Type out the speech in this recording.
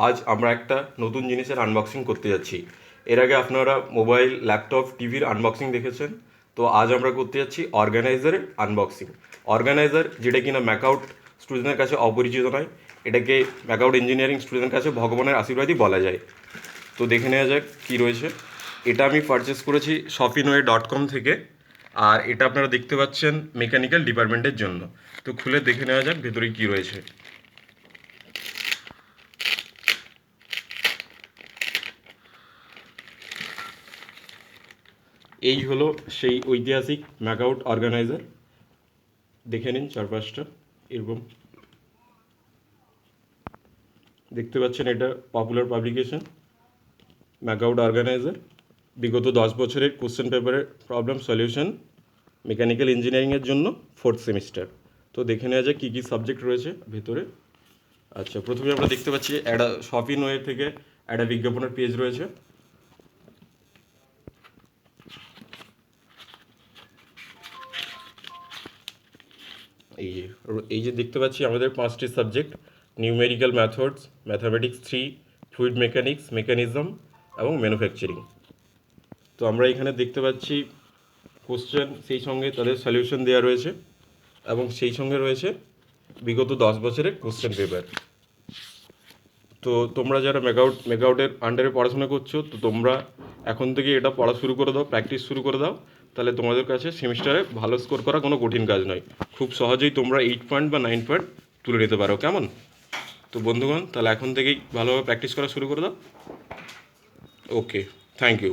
আজ আমরা একটা নতুন জিনিসের আনবক্সিং করতে যাচ্ছি। এর আগে আপনারা মোবাইল, ল্যাপটপ, টিভির আনবক্সিং দেখেছেন। তো আজ আমরা করতে যাচ্ছি অর্গানাইজারের আনবক্সিং। অর্গানাইজার, যেটা কিনা ম্যাকআউট স্টুডেন্টের কাছে অপরিচিত নয়, এটাকে ম্যাকআউট ইঞ্জিনিয়ারিং স্টুডেন্টের কাছে ভগবানের আশীর্বাদই বলা যায়। তো দেখে নেওয়া যাক কী রয়েছে। এটা আমি পারচেস করেছি shopinway.com থেকে। আর এটা আপনারা দেখতে পাচ্ছেন মেকানিক্যাল ডিপার্টমেন্টের জন্য। তো খুলে দেখে নেওয়া যাক ভেতরে কী রয়েছে। এই হলো সেই ঐতিহাসিক ম্যাকআউট অর্গানাইজার। দেখে নিন চারপাশটা এরকম দেখতে পাচ্ছেন। এটা পপুলার পাবলিকেশন ম্যাকআউট অর্গানাইজার। বিগত 10 বছরের কোশ্চেন পেপারের প্রবলেম সলিউশন মেকানিক্যাল ইঞ্জিনিয়ারিংয়ের জন্য 4th সেমিস্টার। তো দেখে নেওয়া যায় কী কী সাবজেক্ট রয়েছে ভেতরে। আচ্ছা, প্রথমে আমরা দেখতে পাচ্ছি একটা শপিংওয়ে থেকে একটা বিজ্ঞাপনের পেজ রয়েছে। এই যে দেখতে পাচ্ছি আমাদের 5টি subject: numerical methods, mathematics 3, fluid mechanics, mechanism এবং ম্যানুফ্যাকচারিং। তো আমরা এখানে দেখতে পাচ্ছি কোশ্চেন, সেই সঙ্গে তাদের সলিউশন দেওয়া রয়েছে এবং সেই সঙ্গে রয়েছে বিগত 10 বছরের কোশ্চেন পেপার। তো তোমরা যারা ম্যাকআউটের আন্ডারে পড়াশোনা করছো, তো তোমরা এখন থেকে এটা পড়া শুরু করে দাও, প্র্যাকটিস শুরু করে দাও। তাহলে তোমাদের কাছে সেমিস্টারে ভালো স্কোর করা কোনো কঠিন কাজ নয়। খুব সহজেই তোমরা 8 পয়েন্ট বা 9 পয়েন্ট তুলে নিতে পারো। কেমন? তো বন্ধুগণ, তাহলে এখন থেকেই ভালোভাবে প্র্যাকটিস করা শুরু করে দাও। ওকে, থ্যাংক ইউ।